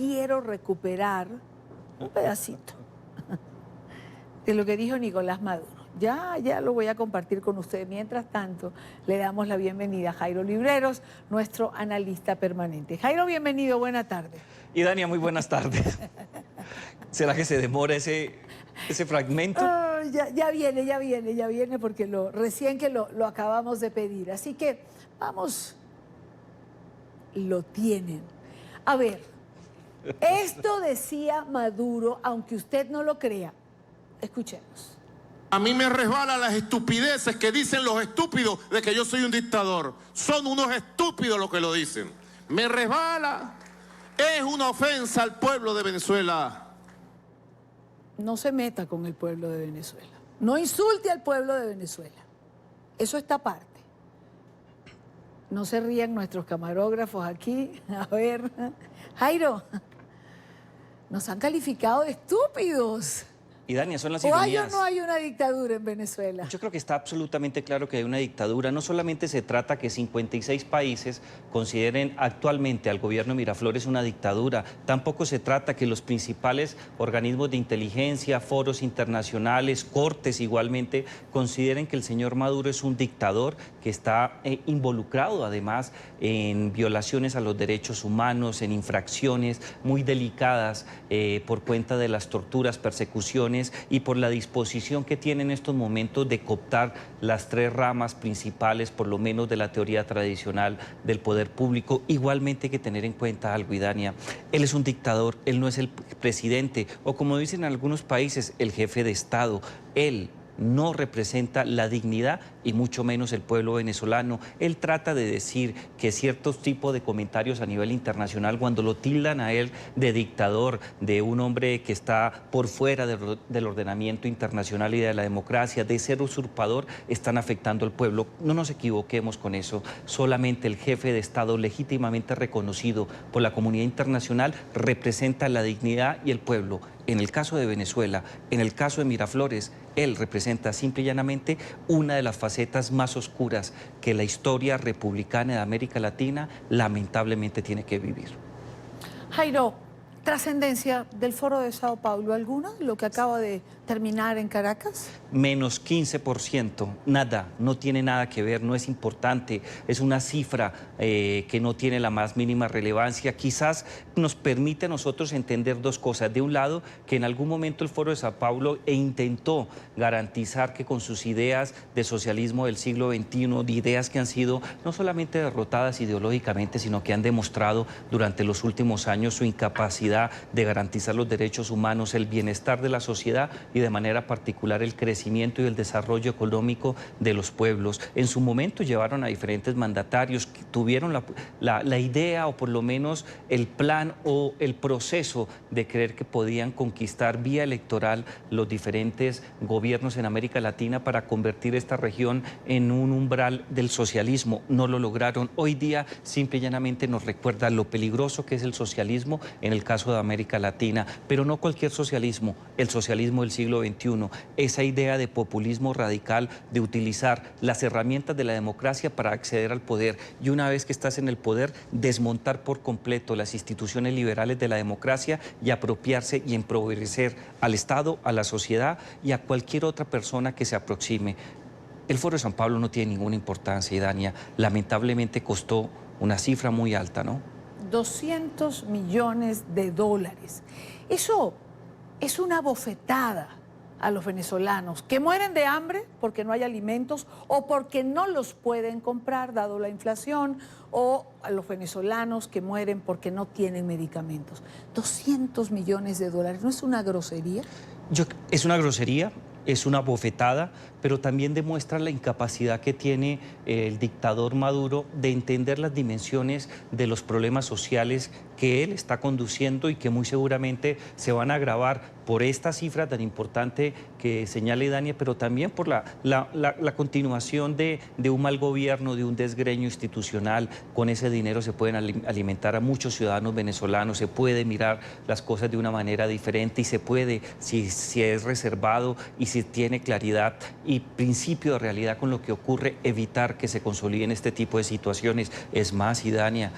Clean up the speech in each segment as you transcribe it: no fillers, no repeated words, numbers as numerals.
quiero recuperar un pedacito de lo que dijo Nicolás Maduro. Ya lo voy a compartir con ustedes. Mientras tanto, le damos la bienvenida a Jairo Libreros, nuestro analista permanente. Jairo, bienvenido, buena tarde. Y Dania, muy buenas tardes. ¿Será que se demora ese fragmento? Ya viene, porque recién que lo acabamos de pedir. Así que, vamos, lo tienen. A ver, esto decía Maduro, aunque usted no lo crea. Escuchemos. A mí me resbalan las estupideces que dicen los estúpidos de que yo soy un dictador. Son unos estúpidos los que lo dicen. Me resbala. Es una ofensa al pueblo de Venezuela. No se meta con el pueblo de Venezuela. No insulte al pueblo de Venezuela. Eso está aparte. No se rían nuestros camarógrafos aquí. A ver, Jairo, nos han calificado de estúpidos. Y Dania, son las ¿O hay o ironías. no hay una dictadura en Venezuela? Yo creo que está absolutamente claro que hay una dictadura. No solamente se trata que 56 países consideren actualmente al gobierno de Miraflores una dictadura, tampoco se trata que los principales organismos de inteligencia, foros internacionales, cortes igualmente, consideren que el señor Maduro es un dictador que está involucrado además en violaciones a los derechos humanos, en infracciones muy delicadas por cuenta de las torturas, persecuciones y por la disposición que tiene en estos momentos de cooptar las tres ramas principales, por lo menos de la teoría tradicional del poder público. Igualmente hay que tener en cuenta algo, Idania, él es un dictador, él no es el presidente, o como dicen en algunos países, el jefe de Estado. Él no representa la dignidad y mucho menos el pueblo venezolano. Él trata de decir que ciertos tipos de comentarios a nivel internacional, cuando lo tildan a él de dictador, de un hombre que está por fuera del ordenamiento internacional y de la democracia, de ser usurpador, están afectando al pueblo. No nos equivoquemos con eso. Solamente el jefe de Estado legítimamente reconocido por la comunidad internacional representa la dignidad y el pueblo. En el caso de Venezuela, en el caso de Miraflores, él representa simple y llanamente una de las facetas más oscuras que la historia republicana de América Latina lamentablemente tiene que vivir. Jairo, ¿trascendencia del Foro de Sao Paulo alguna? Lo que acaba de terminar en Caracas. Menos 15%, nada, no tiene nada que ver, no es importante, es una cifra que no tiene la más mínima relevancia. Quizás nos permite a nosotros entender dos cosas. De un lado, que en algún momento el Foro de Sao Paulo intentó garantizar que con sus ideas de socialismo del siglo XXI, de ideas que han sido no solamente derrotadas ideológicamente, sino que han demostrado durante los últimos años su incapacidad de garantizar los derechos humanos, el bienestar de la sociedad y de manera particular el crecimiento y el desarrollo económico de los pueblos. En su momento llevaron a diferentes mandatarios que tuvieron la idea o por lo menos el plan o el proceso de creer que podían conquistar vía electoral los diferentes gobiernos en América Latina para convertir esta región en un umbral del socialismo. No lo lograron. Hoy día simple y llanamente nos recuerda lo peligroso que es el socialismo en el caso de América Latina, pero no cualquier socialismo, el socialismo del siglo XXI, esa idea de populismo radical, de utilizar las herramientas de la democracia para acceder al poder y una vez que estás en el poder, desmontar por completo las instituciones liberales de la democracia y apropiarse y empobrecer al Estado, a la sociedad y a cualquier otra persona que se aproxime. El Foro de San Pablo no tiene ninguna importancia, Idania. Lamentablemente costó una cifra muy alta, ¿no? 200 millones de dólares. Eso es una bofetada a los venezolanos que mueren de hambre porque no hay alimentos o porque no los pueden comprar dado la inflación, o a los venezolanos que mueren porque no tienen medicamentos. 200 millones de dólares, ¿no es una grosería? Es una grosería, es una bofetada, pero también demuestra la incapacidad que tiene el dictador Maduro de entender las dimensiones de los problemas sociales que él está conduciendo y que muy seguramente se van a agravar por esta cifra tan importante que señala Idania, pero también por la continuación de un mal gobierno, de un desgreño institucional. Con ese dinero se pueden alimentar a muchos ciudadanos venezolanos, se puede mirar las cosas de una manera diferente y se puede, si es reservado y si tiene claridad y principio de realidad con lo que ocurre, evitar que se consoliden este tipo de situaciones. Es más, Idania,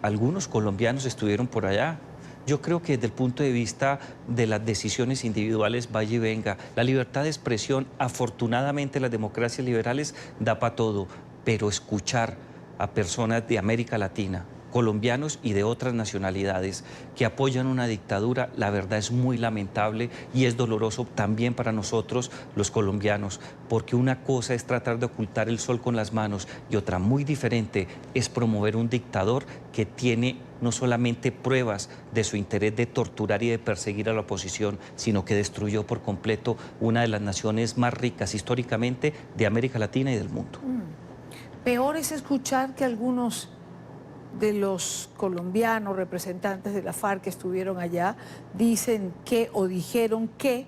algunos colombianos estuvieron por allá. Yo creo que desde el punto de vista de las decisiones individuales, vaya y venga, la libertad de expresión, afortunadamente las democracias liberales da para todo, pero escuchar a personas de América Latina, colombianos y de otras nacionalidades que apoyan una dictadura, la verdad es muy lamentable y es doloroso también para nosotros los colombianos, porque una cosa es tratar de ocultar el sol con las manos y otra muy diferente es promover un dictador que tiene no solamente pruebas de su interés de torturar y de perseguir a la oposición, sino que destruyó por completo una de las naciones más ricas históricamente de América Latina y del mundo. Peor es escuchar que algunos de los colombianos representantes de la FARC que estuvieron allá dicen que o dijeron que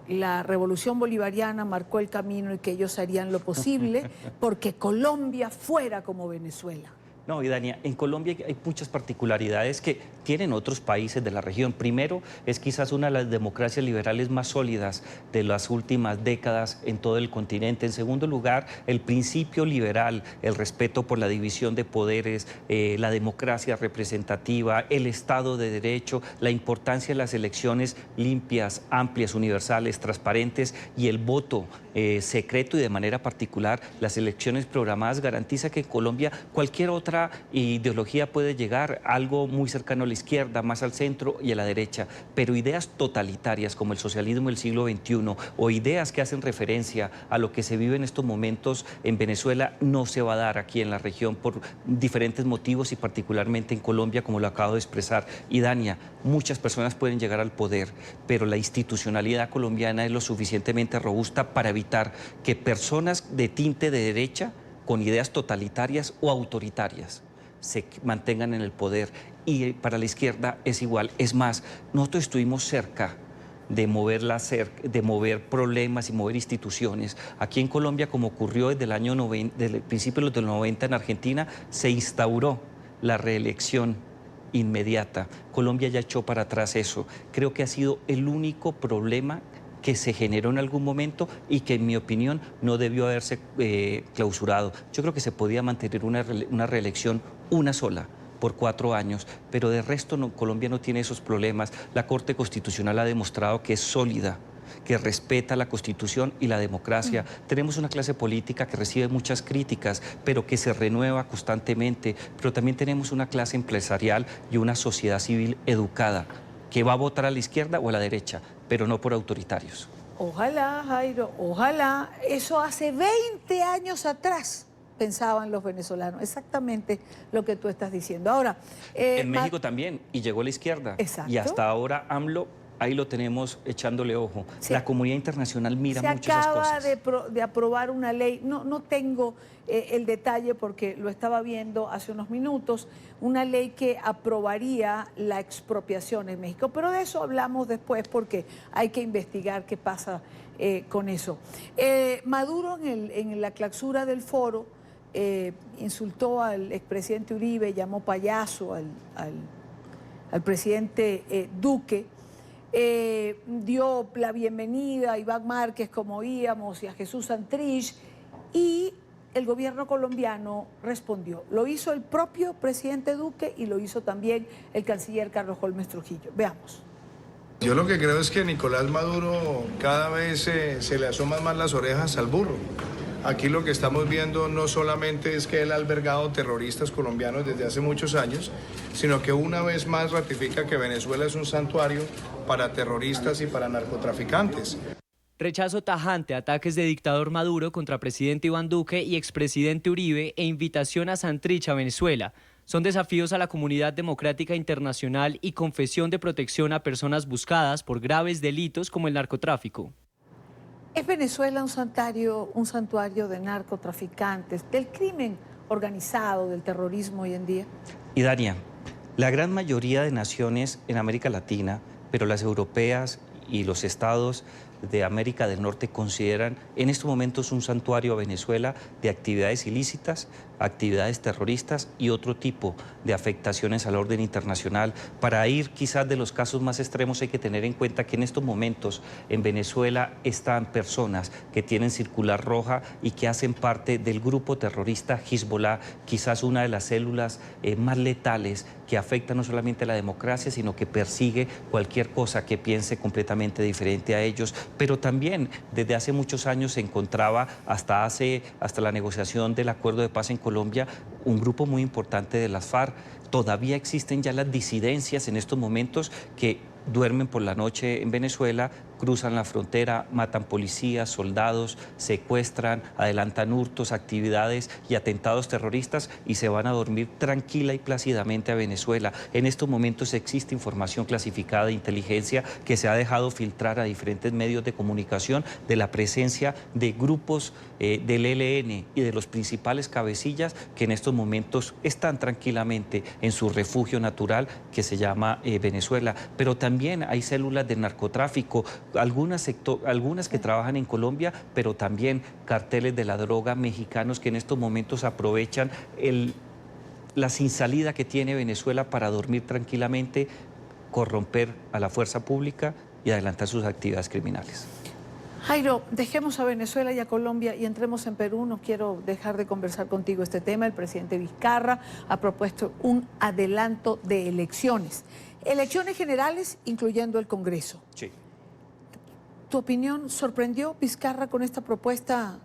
la revolución bolivariana marcó el camino y que ellos harían lo posible porque Colombia fuera como Venezuela. No, y Dania, en Colombia hay muchas particularidades que tienen otros países de la región. Primero, es quizás una de las democracias liberales más sólidas de las últimas décadas en todo el continente. En segundo lugar, el principio liberal, el respeto por la división de poderes, la democracia representativa, el Estado de Derecho, la importancia de las elecciones limpias, amplias, universales, transparentes y el voto secreto y de manera particular las elecciones programadas garantiza que en Colombia cualquier otra ideología puede llegar, algo muy cercano a la izquierda, más al centro y a la derecha, pero ideas totalitarias como el socialismo del siglo XXI o ideas que hacen referencia a lo que se vive en estos momentos en Venezuela no se va a dar aquí en la región por diferentes motivos y particularmente en Colombia, como lo acabo de expresar. Y Dania, muchas personas pueden llegar al poder, pero la institucionalidad colombiana es lo suficientemente robusta para evitar que personas de tinte de derecha con ideas totalitarias o autoritarias se mantengan en el poder. Y para la izquierda es igual. Es más, nosotros estuvimos cerca de mover problemas y mover instituciones. Aquí en Colombia, como ocurrió desde desde el principio de los 90 en Argentina, se instauró la reelección inmediata. Colombia ya echó para atrás eso. Creo que ha sido el único problema que se generó en algún momento y que en mi opinión no debió haberse clausurado. Yo creo que se podía mantener una reelección una sola por 4 años, pero de resto Colombia no tiene esos problemas. La Corte Constitucional ha demostrado que es sólida, que respeta la Constitución y la democracia. Tenemos una clase política que recibe muchas críticas, pero que se renueva constantemente. Pero también tenemos una clase empresarial y una sociedad civil educada, que va a votar a la izquierda o a la derecha, pero no por autoritarios. Ojalá, Jairo, ojalá. Eso hace 20 años atrás pensaban los venezolanos, exactamente lo que tú estás diciendo. Ahora, en México también, y llegó la izquierda. Exacto. Y hasta ahora AMLO, ahí lo tenemos echándole ojo. La comunidad internacional mira mucho esas cosas. Se acaba de aprobar una ley, no tengo el detalle porque lo estaba viendo hace unos minutos, una ley que aprobaría la expropiación en México, pero de eso hablamos después porque hay que investigar qué pasa con eso. Maduro en la clausura del foro insultó al expresidente Uribe, llamó payaso al presidente Duque. Dio la bienvenida a Iván Márquez, como oíamos, y a Jesús Santrich, y el gobierno colombiano respondió. Lo hizo el propio presidente Duque y lo hizo también el canciller Carlos Holmes Trujillo. Veamos. Yo lo que creo es que Nicolás Maduro cada vez se le asoman más las orejas al burro. Aquí lo que estamos viendo no solamente es que él ha albergado terroristas colombianos desde hace muchos años, sino que una vez más ratifica que Venezuela es un santuario para terroristas y para narcotraficantes. Rechazo tajante a ataques de dictador Maduro contra presidente Iván Duque y expresidente Uribe e invitación a Santrich a Venezuela. Son desafíos a la comunidad democrática internacional y confesión de protección a personas buscadas por graves delitos como el narcotráfico. ¿Es Venezuela un santuario de narcotraficantes, del crimen organizado, del terrorismo hoy en día? Y Dania, la gran mayoría de naciones en América Latina, pero las europeas y los estados de América del Norte consideran en estos momentos un santuario a Venezuela de actividades ilícitas, actividades terroristas y otro tipo de afectaciones al orden internacional. Para ir quizás de los casos más extremos hay que tener en cuenta que en estos momentos en Venezuela están personas que tienen circular roja y que hacen parte del grupo terrorista Hezbollah, quizás una de las células más letales que afecta no solamente a la democracia, sino que persigue cualquier cosa que piense completamente diferente a ellos. Pero también desde hace muchos años se encontraba hasta la negociación del acuerdo de paz en Colombia un grupo muy importante de las FARC. Todavía existen ya las disidencias en estos momentos que duermen por la noche en Venezuela, cruzan la frontera, matan policías, soldados, secuestran, adelantan hurtos, actividades y atentados terroristas y se van a dormir tranquila y plácidamente a Venezuela. En estos momentos existe información clasificada de inteligencia que se ha dejado filtrar a diferentes medios de comunicación de la presencia de grupos del ELN y de los principales cabecillas que en estos momentos están tranquilamente en su refugio natural que se llama Venezuela. Pero también hay células de narcotráfico, algunas que trabajan en Colombia, pero también carteles de la droga mexicanos que en estos momentos aprovechan la sin salida que tiene Venezuela para dormir tranquilamente, corromper a la fuerza pública y adelantar sus actividades criminales. Jairo, dejemos a Venezuela y a Colombia y entremos en Perú. No quiero dejar de conversar contigo este tema. El presidente Vizcarra ha propuesto un adelanto de elecciones. Elecciones generales, incluyendo el Congreso. Sí. ¿Tu opinión sorprendió Vizcarra con esta propuesta?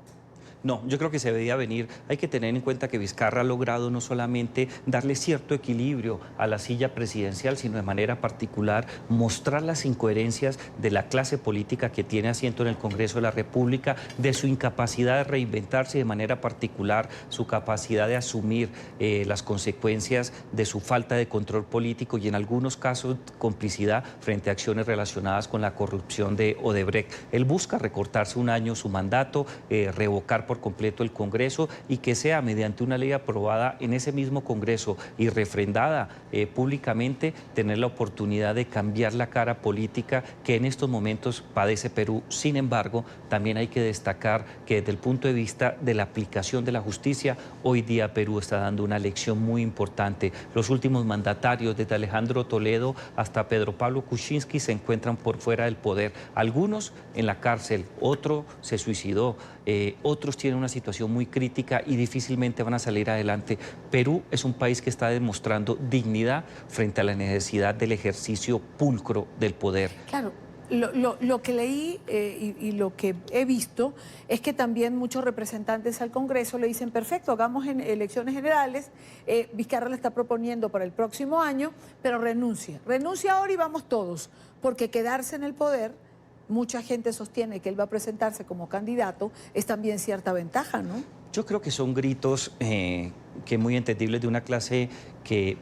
No, yo creo que se veía venir. Hay que tener en cuenta que Vizcarra ha logrado no solamente darle cierto equilibrio a la silla presidencial, sino de manera particular mostrar las incoherencias de la clase política que tiene asiento en el Congreso de la República, de su incapacidad de reinventarse, de manera particular su capacidad de asumir las consecuencias de su falta de control político y en algunos casos complicidad frente a acciones relacionadas con la corrupción de Odebrecht. Él busca recortarse un año su mandato, revocar por completo el Congreso y que sea mediante una ley aprobada en ese mismo Congreso y refrendada públicamente, tener la oportunidad de cambiar la cara política que en estos momentos padece Perú. Sin embargo, también hay que destacar que desde el punto de vista de la aplicación de la justicia, hoy día Perú está dando una lección muy importante. Los últimos mandatarios, desde Alejandro Toledo hasta Pedro Pablo Kuczynski, se encuentran por fuera del poder. Algunos en la cárcel, otro se suicidó, otros tienen una situación muy crítica y difícilmente van a salir adelante. Perú es un país que está demostrando dignidad frente a la necesidad del ejercicio pulcro del poder. Claro, lo que leí y lo que he visto es que también muchos representantes al Congreso le dicen, perfecto, hagamos elecciones generales, Vizcarra le está proponiendo para el próximo año, pero renuncia ahora y vamos todos, porque quedarse en el poder, mucha gente sostiene que él va a presentarse como candidato, es también cierta ventaja, ¿no? Yo creo que son gritos que muy entendibles de una clase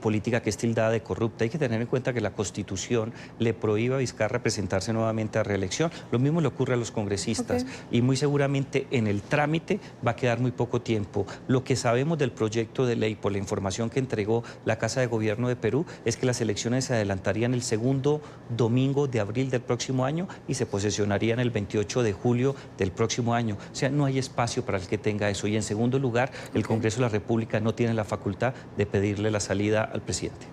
política que es tildada de corrupta. Hay que tener en cuenta que la Constitución le prohíbe a Vizcarra presentarse nuevamente a reelección. Lo mismo le ocurre a los congresistas y muy seguramente en el trámite va a quedar muy poco tiempo. Lo que sabemos del proyecto de ley por la información que entregó la Casa de Gobierno de Perú es que las elecciones se adelantarían el segundo domingo de abril del próximo año y se posesionarían el 28 de julio del próximo año. O sea, no hay espacio para el que tenga eso. Y en segundo lugar, el Congreso de la República no tiene la facultad de pedirle la salida al presidente.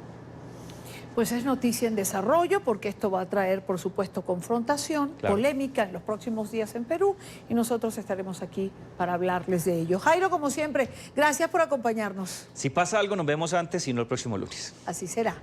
Pues es noticia en desarrollo porque esto va a traer, por supuesto, confrontación, polémica en los próximos días en Perú y nosotros estaremos aquí para hablarles de ello. Jairo, como siempre, gracias por acompañarnos. Si pasa algo, nos vemos antes y no el próximo lunes. Así será.